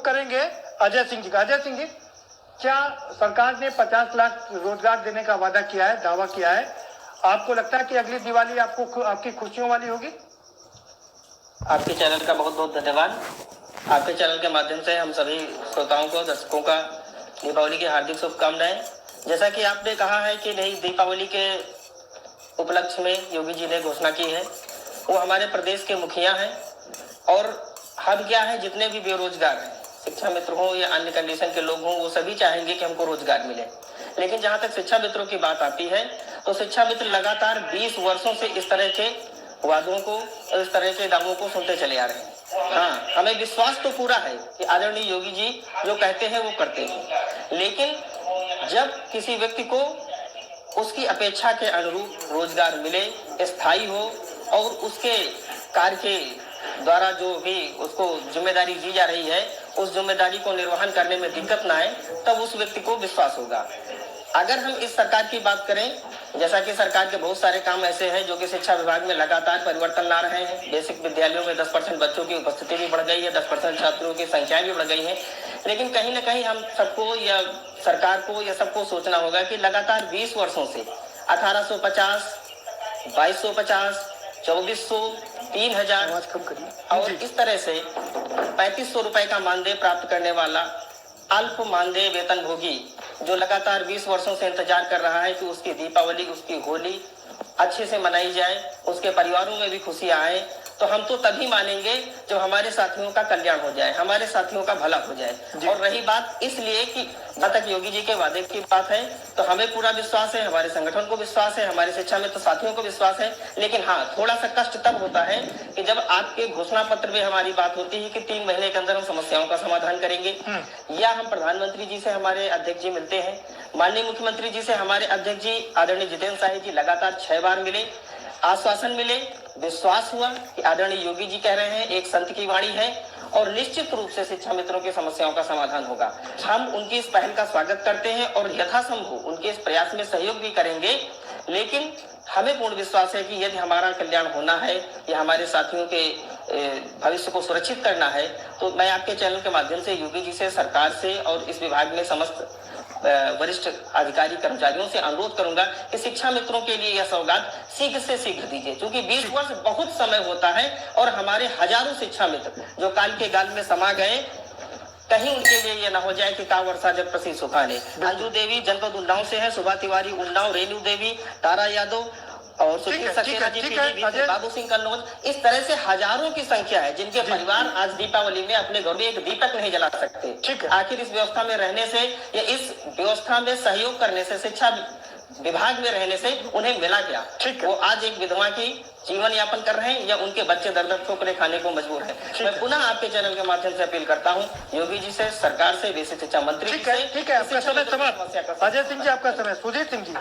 करेंगे अजय सिंह जी का। अजय सिंह जी, क्या सरकार ने 50 लाख रोजगार देने का वादा किया है, दावा किया है, आपको लगता है कि अगली दिवाली आपको आपकी खुशियों वाली होगी? आपके चैनल का बहुत बहुत धन्यवाद। आपके चैनल के माध्यम से हम सभी श्रोताओं को, दर्शकों का दीपावली की हार्दिक शुभकामनाएं। जैसा कि आपने कहा है कि नई दीपावली के उपलक्ष्य में योगी जी ने घोषणा की है, वो हमारे प्रदेश के मुखिया हैं और हम क्या है, जितने भी बेरोजगार हैं, शिक्षा मित्र हो या अन्य कंडीशन के लोग हों, वो सभी चाहेंगे कि हमको रोजगार मिले। लेकिन जहां तक शिक्षा मित्रों की बात आती है तो शिक्षा मित्र लगातार 20 वर्षों से इस तरह के वादों को, इस तरह के दावों को सुनते चले आ रहे हैं। हाँ, हमें विश्वास तो पूरा है कि आदरणीय योगी जी जो कहते हैं वो करते हैं, लेकिन जब किसी व्यक्ति को उसकी अपेक्षा के अनुरूप रोजगार मिले, स्थायी हो और उसके कार्य के द्वारा जो भी उसको जिम्मेदारी दी जा रही है, उस जिम्मेदारी को निर्वहन करने में दिक्कत ना आए, तब उस व्यक्ति को विश्वास होगा। अगर हम इस सरकार की बात करें, जैसा कि सरकार के बहुत सारे काम ऐसे हैं जो कि शिक्षा विभाग में लगातार परिवर्तन ला रहे हैं। बेसिक विद्यालयों में 10% बच्चों की उपस्थिति भी बढ़ गई है, 10% छात्रों की संख्या भी बढ़ गई है। लेकिन कहीं ना कहीं हम सबको या सरकार को या सबको सोचना होगा कि लगातार 20 वर्षों से 1850, 2250, 2400, 3000 और इस तरह से 3500 रुपए का मानदेय प्राप्त करने वाला अल्प मानदेय वेतन भोगी जो लगातार 20 वर्षों से इंतजार कर रहा है कि उसकी दीपावली, उसकी होली अच्छे से मनाई जाए, उसके परिवारों में भी खुशियां आए, तो हम तो तभी मानेंगे जब हमारे साथियों का कल्याण हो जाए, हमारे साथियों का भला हो जाए। और रही बात इसलिए कि जब तक योगी जी के वादे की बात है तो हमें पूरा विश्वास है, हमारे संगठन को विश्वास है, हमारे शिक्षा मित्र साथियों को विश्वास है। लेकिन हाँ, थोड़ा सा कष्ट तब होता है कि जब आपके घोषणा पत्र में हमारी बात होती है कि 3 महीने के अंदर हम समस्याओं का समाधान करेंगे, या हम प्रधानमंत्री जी से हमारे अध्यक्ष जी मिलते हैं, माननीय मुख्यमंत्री जी से हमारे अध्यक्ष जी आदरणीय जितेंद्र साहिब जी लगातार 6 बार मिले, आश्वासन मिले, विश्वास हुआ कि आदरणीय योगी जी कह रहे हैं, एक संत की वाणी है और निश्चित रूप से शिक्षा मित्रों की समस्याओं का समाधान होगा। हम उनकी इस पहल का स्वागत करते हैं और यथासंभव उनके इस प्रयास में सहयोग भी करेंगे। लेकिन हमें पूर्ण विश्वास है कि यदि हमारा कल्याण होना है या हमारे साथियों के भविष्य को सुरक्षित करना है, तो मैं आपके चैनल के माध्यम से योगी जी से, सरकार से और इस विभाग में समस्त वरिष्ठ अधिकारी कर्मचारियों से अनुरोध करूंगा कि शिक्षा मित्रों के लिए यह सौगात शीघ्र से शीघ्र दीजिए, क्योंकि 20 वर्ष बहुत समय होता है और हमारे हजारों शिक्षा मित्र जो काल के गाल में समा गए, कहीं उनके लिए ये ना हो जाए कि का वर्षा जब प्रसिद्ध सुखाने। अंजू देवी जनपद उन्नाव से है, सुभा तिवारी उन्नाव, रेणु देवी, तारा यादव और बाबू सिंह कन्नौज, इस तरह से हजारों की संख्या है जिनके परिवार आज दीपावली में अपने घर में एक दीपक नहीं जला सकते। आखिर इस व्यवस्था में रहने से या इस व्यवस्था में सहयोग करने से, शिक्षा विभाग में रहने से उन्हें मिला क्या? वो आज एक विधवा की जीवन यापन कर रहे हैं या उनके बच्चे दर दर ठोकरे खाने को मजबूर हैं। मैं पुनः आपके चैनल के माध्यम से अपील करता हूं योगी जी से, सरकार से, बेसिक शिक्षा मंत्री जी से। ठीक है, आपका समय समाप्त। अजय सिंह जी आपका समय। सुधीर सिंह जी,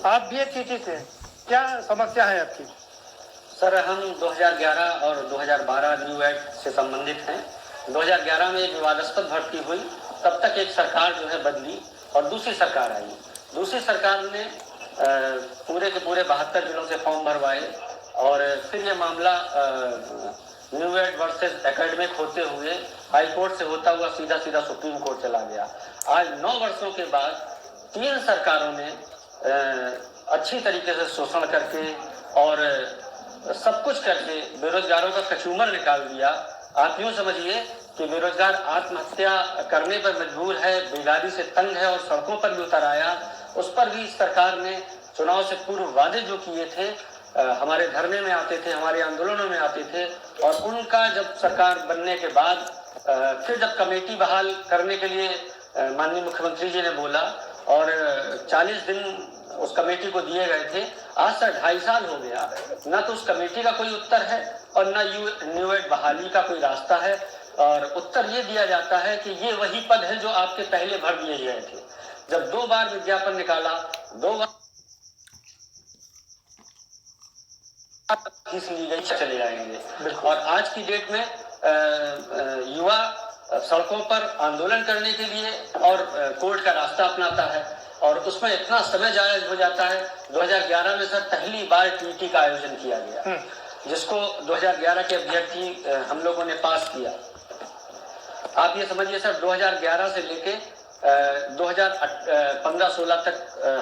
आप भी एक चीज से, क्या समस्या है आपकी? सर, हम 2011 और 2012 न्यू एड से संबंधित हैं। 2011 में एक विवादास्पद भर्ती हुई, तब तक एक सरकार जो है बदली और दूसरी सरकार आई। दूसरी सरकार ने पूरे के पूरे 72 जिलों से फॉर्म भरवाए और फिर ये मामला न्यू एड वर्सेस एकेडमिक होते हुए हाई कोर्ट से होता हुआ सीधा सीधा सुप्रीम कोर्ट चला गया। आज 9 वर्षों के बाद 3 सरकारों ने अच्छी तरीके से शोषण करके और सब कुछ करके बेरोजगारों का कचूमर निकाल दिया। आप यूं समझिए कि बेरोजगार आत्महत्या करने पर मजबूर है, बेगारी से तंग है और सड़कों पर भी उतर आया। उस पर भी सरकार ने चुनाव से पूर्व वादे जो किए थे, हमारे धरने में आते थे, हमारे आंदोलनों में आते थे, और उनका जब सरकार बनने के बाद फिर जब कमेटी बहाल करने के लिए माननीय मुख्यमंत्री जी ने बोला और 40 दिन उस कमेटी को दिए गए थे, आज से 2.5 साल हो गया। न तो उस कमेटी का कोई उत्तर है और न न्यू एड बहाली का कोई रास्ता है। और उत्तर ये दिया जाता है कि ये वही पद है जो आपके पहले भर दिए गए थे। जब 2 बार विज्ञापन निकाला, 2 बार फीस ली गई, चले जाएंगे। और आज की डेट में युवा सड़कों पर आंदोलन करने के लिए और कोर्ट का रास्ता अपनाता है और उसमें इतना समय जायज हो जाता है। 2011 में सर पहली बार टीटी का आयोजन किया गया, जिसको 2011 के अभ्यर्थी हम लोगों ने पास किया। आप ये समझिए सर 2011 से लेके 2015-16 तक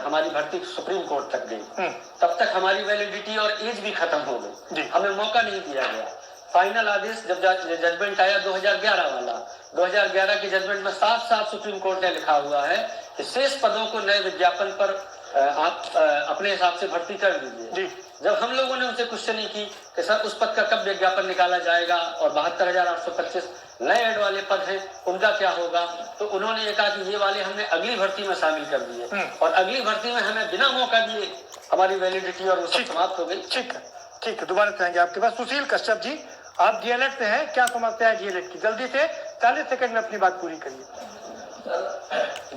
हमारी भर्ती सुप्रीम कोर्ट तक गई। तब तक हमारी वैलिडिटी और एज भी खत्म हो गई, हमें मौका नहीं दिया गया। फाइनल आदेश जब जजमेंट आया 2011 वाला, 2011 के जजमेंट में साफ साफ सुप्रीम कोर्ट ने लिखा हुआ है कि शेष पदों को नए विज्ञापन पर आप अपने हिसाब से भर्ती कर दीजिए। जब हम लोगों ने उनसे क्वेश्चन नहीं की कि सर उस पद का कब विज्ञापन निकाला जाएगा और 72,825 नए ऐड वाले पद हैं उनका क्या होगा, तो उन्होंने ये कहा कि ये वाले हमने अगली भर्ती में शामिल कर दिए और अगली भर्ती में हमें बिना मौका दिए हमारी वैलिडिटी और वो सब समाप्त हो गई। ठीक है, दोबारा कहेंगे आपके पास। सुशील कश्यप जी, आप डीएलएड से हैं, क्या समस्या है डीएलएड की? जल्दी से 40 सेकंड में अपनी बात पूरी करिए।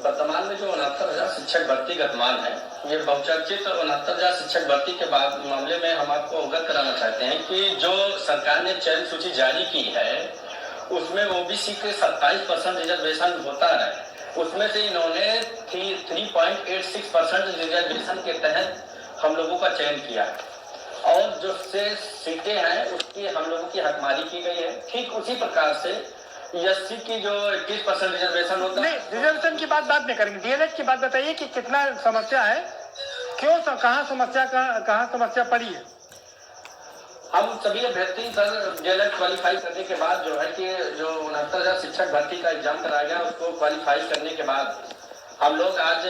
वर्तमान में जो 69,000 शिक्षक भर्ती गतिमान है, ये बहुचर्चित 69,000 शिक्षक भर्ती के बाद मामले में हम आपको अवगत कराना चाहते हैं कि जो सरकार ने चयन सूची जारी की है उसमें ओबीसी के 27% रिजर्वेशन होता है, उसमें से इन्होंने 3.86% रिजर्वेशन के तहत हम लोगों का चयन किया है और जो से सीटें हैं उसकी हम लोगों की हकमारी की गई है। ठीक उसी प्रकार से एससी की जो 21% रिजर्वेशन होता है, रिजर्वेशन की बात में करेंगे, डीएलएड की बात बताइए कि कितना समस्या है, क्यों, कहाँ समस्या पड़ी है? हम सभी अभ्यर्थी सर डीएलएड क्वालिफाई करने के बाद जो है कि जो 69,000 शिक्षक भर्ती का एग्जाम कराया गया उसको क्वालिफाई करने के बाद हम लोग आज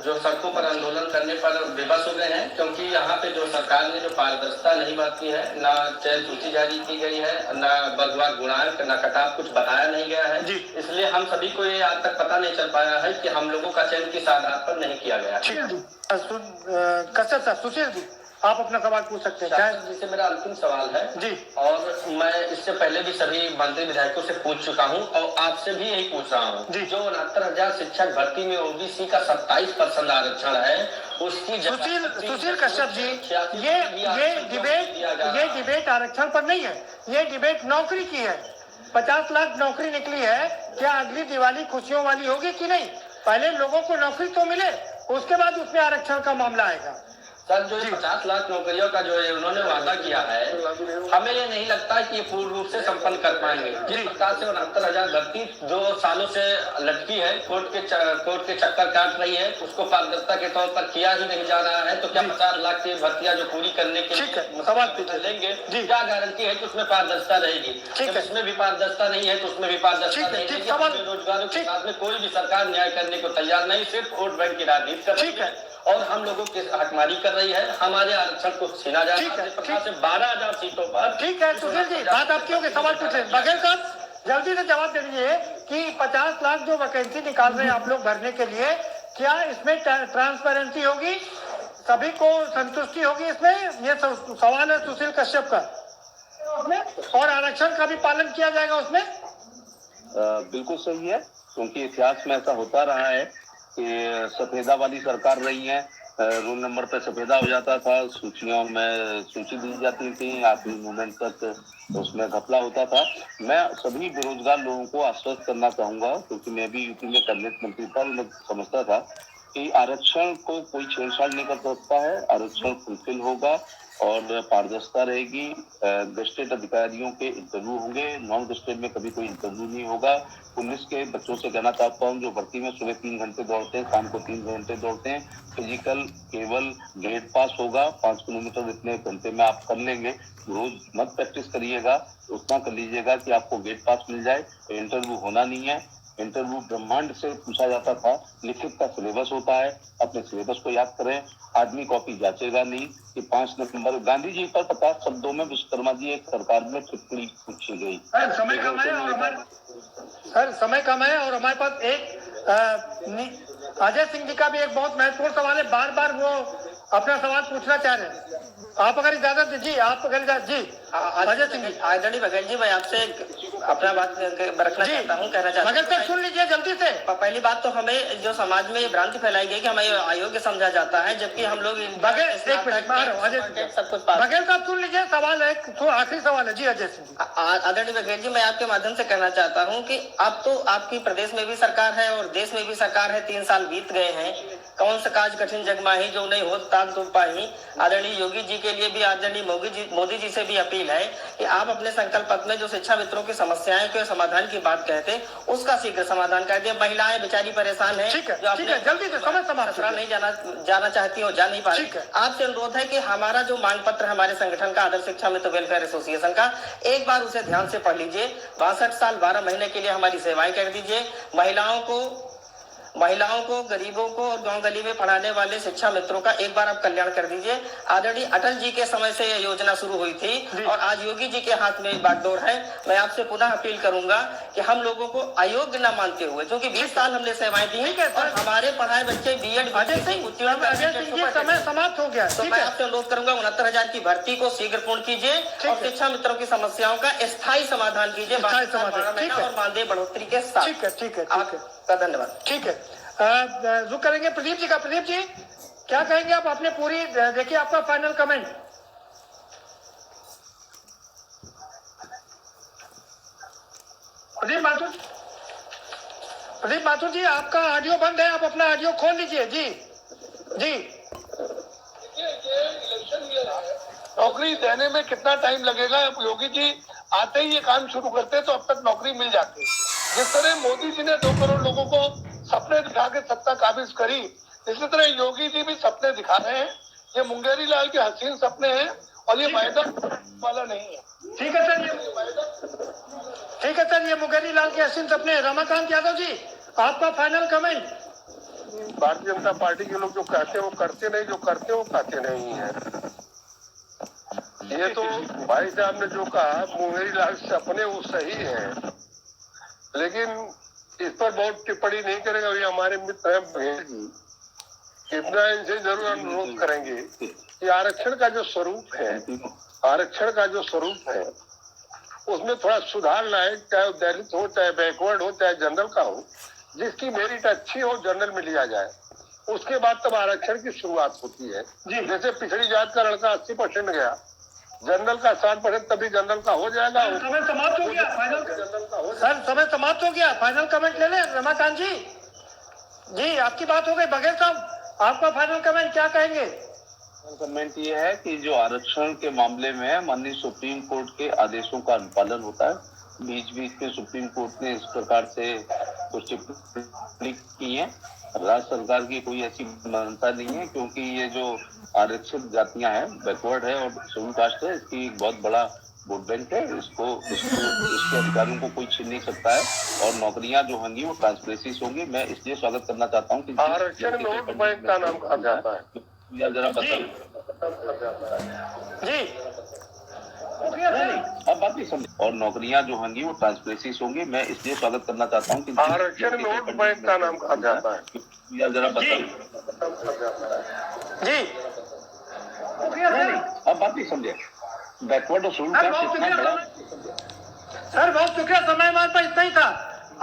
जो सड़कों पर आंदोलन करने पर विवश हो गए हैं, क्योंकि यहाँ पे जो सरकार ने जो पारदर्शिता नहीं बरती है, ना चयन सूची जारी की गई है, ना वर्गवार गुणांक, ना कटाव कुछ बताया नहीं गया है, इसलिए हम सभी को ये आज तक पता नहीं चल पाया है कि हम लोगों का चयन किस आधार पर नहीं किया गया। कश्यप साहब, सुशील जी आप अपना सवाल पूछ सकते हैं। जिससे मेरा अंतिम सवाल है जी, और मैं इससे पहले भी सभी मंत्री विधायकों से पूछ चुका हूं और आपसे भी यही पूछ रहा हूं, जो 69,000 शिक्षक भर्ती में ओबीसी का 27% आरक्षण है उसकी सुशील कश्यप जी, ये डिबेट आरक्षण पर नहीं है, ये डिबेट नौकरी की है। 50 लाख नौकरी निकली है, क्या अगली दिवाली खुशियों वाली होगी कि नहीं? पहले लोगों को नौकरी तो मिले, उसके बाद उसमें आरक्षण का मामला आएगा। सर जो 50 लाख नौकरियों का जो उन्होंने वादा किया है, हमें ये नहीं लगता कि ये पूर्ण रूप से संपन्न कर पाएंगे। जिस प्रकार से 69,000 भर्ती 2 सालों से लटकी है, कोर्ट के चक्कर काट रही है, उसको पारदर्शिता के तौर पर किया ही नहीं जा रहा है, तो क्या 50 लाख की भर्तियां जो पूरी करने के लिए सवाल लेंगे, क्या गारंटी है कि उसमें पारदर्शिता रहेगी? जब इसमें भी पारदर्शिता नहीं है तो उसमें भी पारदर्शिता नहीं रहेगी। बेरोजगारों के साथ में कोई भी सरकार न्याय करने को तैयार नहीं, सिर्फ वोट बैंक की राजनीति कर रही है और हम लोगों की हकमारी कर रही है, हमारे आरक्षण को छीना जा रहा है। 12,000 सीटों पर। ठीक है सुशील जी, बात आपकी होगी, सवाल पूछे। बघेल साहब जल्दी से जवाब दे दीजिए कि 50 लाख जो वैकेंसी निकाल रहे हैं आप लोग भरने के लिए, क्या इसमें ट्रांसपेरेंसी होगी, सभी को संतुष्टि होगी इसमें? ये सवाल है सुशील कश्यप का। और आरक्षण का भी पालन किया जाएगा उसमें? बिल्कुल सही है, क्योंकि इतिहास में ऐसा होता रहा है कि सफेदा वाली सरकार रही है, रोल नंबर पे सफेदा हो जाता था, सूचियों में सूची दी जाती थी, आखिरी मोमेंट तक उसमें घपला होता था। मैं सभी बेरोजगार लोगों को आश्वस्त करना चाहूंगा, क्योंकि मैं भी यूपी में कैबिनेट मंत्री था, मैं समझता था कि आरक्षण को कोई छेड़छाड़ नहीं कर सकता है, आरक्षण फुलफिल होगा और पारदर्शिता रहेगी। गस्टेड अधिकारियों के इंटरव्यू होंगे, नॉन गस्टेड में कभी कोई इंटरव्यू नहीं होगा। पुलिस के बच्चों से कहना चाहता हूँ जो भर्ती में सुबह 3 घंटे दौड़ते हैं, शाम को 3 घंटे दौड़ते हैं, फिजिकल केवल गेट पास होगा, 5 किलोमीटर इतने घंटे में आप कर लेंगे। रोज मत प्रैक्टिस करिएगा, उतना कर लीजिएगा कि आपको गेट पास मिल जाए। इंटरव्यू होना नहीं है, इंटरव्यू ब्रह्मांड से पूछा जाता था, लिखित का सिलेबस होता है, अपने सिलेबस को याद करें। आदमी कॉपी जांचेगा नहीं कि 5 नंबर। गांधी जी पर 50 शब्दों में विश्वकर्मा जी एक सरकार में टिप्पणी पूछी गई। समय कम है और हमारे पास एक अजय सिंह जी का भी एक बहुत महत्वपूर्ण सवाल है, बार बार वो अपना सवाल पूछना चाह रहे हैं। आप अगर इजाजत दीजिए, अजय सिंह जी। आदरणीय बघेल जी, मैं आपसे अपना बात रखना चाहता हूँ, कहना चाहता हूँ। सर सुन लीजिए जल्दी से। पहली बात तो हमें जो समाज में ये भ्रांति फैलाई गई कि हमें अयोग्य समझा जाता है, जबकि हम लोग बघेल साहब सुन लीजिए, सवाल है, आखिरी सवाल है जी अजय सिंह। आदरणीय बघेल जी, मैं आपके माध्यम से कहना चाहता हूँ कि अब तो आपकी प्रदेश में भी सरकार है और देश में भी सरकार है, 3 साल बीत गए हैं, कौन सा काज कठिन जग माही जो नहीं हो ताक तुम पाही। आदरणीय योगी जी के लिए भी आदरणीय मोदी जी से भी अपील है कि आप अपने संकल्प पत्र में जो शिक्षा मित्रों की समस्याएं के समाधान की बात कहते उसका शीघ्र समाधान कर दिए। महिलाएं बेचारी परेशान है, ठीक है, जो ठीक है, जल्दी से समय समाप्त ससुराल नहीं जाना चाहती और जा नहीं पा रही। आपसे अनुरोध है कि हमारा जो मांग पत्र हमारे संगठन का आदर्श शिक्षा मित्र वेलफेयर एसोसिएशन का, एक बार उसे ध्यान से पढ़ लीजिए। 62 साल 12 महीने के लिए हमारी सेवाएं कर दीजिए। महिलाओं को, गरीबों को और गांव गली में पढ़ाने वाले शिक्षा मित्रों का एक बार आप कल्याण कर दीजिए। आदरणीय अटल जी के समय से यह योजना शुरू हुई थी और आज योगी जी के हाथ में बागडोर है। मैं आपसे पुनः अपील करूंगा कि हम लोगों को अयोग्य न मानते हुए, क्योंकि 20 साल हमने सेवाएं दी हैं और हमारे पढ़ाए बच्चे बीएड अजय सिंह ये समय समाप्त हो गया। तो मैं आपसे अनुरोध करूंगा 69,000 की भर्ती को शीघ्र पूर्ण कीजिए और शिक्षा मित्रों की समस्याओं का स्थायी समाधान कीजिए और मानदेय बढ़ोतरी के साथ। ठीक है, आपका धन्यवाद। ठीक है, रुक करेंगे प्रदीप जी का। प्रदीप जी क्या कहेंगे आप? आपने पूरी देखिए, आपका फाइनल कमेंट। प्रदीप माथुर जी, आपका ऑडियो बंद है, आप अपना ऑडियो खोल लीजिए। जी नौकरी देने में कितना टाइम लगेगा? अब योगी जी आते ही ये काम शुरू करते तो अब तक नौकरी मिल जाती। जिस तरह मोदी जी ने 2 करोड़ लोगों को सपने दिखा के सत्ता काबिज करी, इसी तरह योगी जी भी सपने दिखा रहे हैं। ये मुंगेरी लाल के हसीन सपने हैं और ये वायदा वाला नहीं है। ठीक है सर, ये मुंगेरी लाल के हसीन सपने हैं। रमाकांत यादव जी, आपका final comment. Bharatiya Janata party के लोग जो कहते हैं वो करते नहीं, जो करते हैं वो कहते नहीं है। ये तो भाई साहब ने जो कहा मुंगेरी लाल सपने वो सही है, लेकिन इस पर बहुत टिप्पणी नहीं करेगा। ये हमारे मित्र हैं भेड़ जी, इतना इनसे जरूर अनुरोध करेंगे कि आरक्षण का जो स्वरूप है उसमें थोड़ा सुधार लाए, चाहे दलित हो, चाहे बैकवर्ड हो, चाहे जनरल का हो। जिसकी मेरिट अच्छी हो जनरल में लिया जाए, उसके बाद तब आरक्षण की शुरुआत होती है। जैसे पिछड़ी जात का लड़का 80% गया, जनरल का 60%, तभी जनरल का हो जाएगा। समय समाप्त हो गया, फाइनल सर समय समाप्त हो गया। फाइनल कमेंट ले लें रमाकांत जी, आपकी बात हो गई। बघेल साहब, आपका फाइनल कमेंट क्या कहेंगे? कमेंट ये है कि जो आरक्षण के मामले में माननीय सुप्रीम कोर्ट के आदेशों का अनुपालन होता है। बीच में सुप्रीम कोर्ट ने इस प्रकार से कुछ टिप्पणी की है। राज्य सरकार की कोई ऐसी मान्यता नहीं है, क्योंकि ये जो आरक्षित जातियां हैं, बैकवर्ड है और शेड्यूल कास्ट है, इसकी एक बहुत बड़ा वोट बैंक है। इसके अधिकारियों को कोई छीन नहीं सकता है और नौकरियां जो होंगी वो ट्रांसपेरेंसी होंगी। मैं इसलिए स्वागत करना चाहता हूँ कि आरक्षण में वोट बैंक का नाम कहा जाता है। जरा बताइए जी। अब बात नहीं समझ। और नौकरियां जो होंगी वो ट्रांसपेरेंसी होंगी। मैं इसलिए स्वागत करना चाहता हूँ कि आरक्षण में वोट बैंक का नाम कहा जाता है। जरा बताइए जी। अब बात नहीं समझे। बैकवर्ड और शेड्यूल कास्ट इतना बड़ा। सर बहुत शुक्रिया, समय हमारे पास इतना ही था।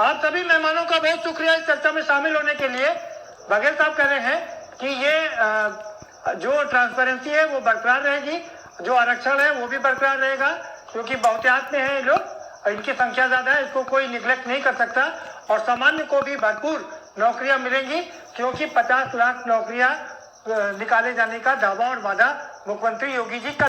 आप सभी मेहमानों का बहुत शुक्रिया इस चर्चा में शामिल होने के लिए। बघेल साहब कह रहे हैं कि ये जो ट्रांसपेरेंसी है वो बरकरार रहेगी, जो आरक्षण है वो भी बरकरार रहेगा, क्योंकि बहुतायत में है ये लोग, इनकी संख्या ज्यादा है, इसको कोई निगलेक्ट नहीं कर सकता। और सामान्य को भी भरपूर नौकरियां मिलेंगी, क्योंकि 50 लाख नौकरियां निकाले जाने का दावा और वादा मुख्यमंत्री योगी जी का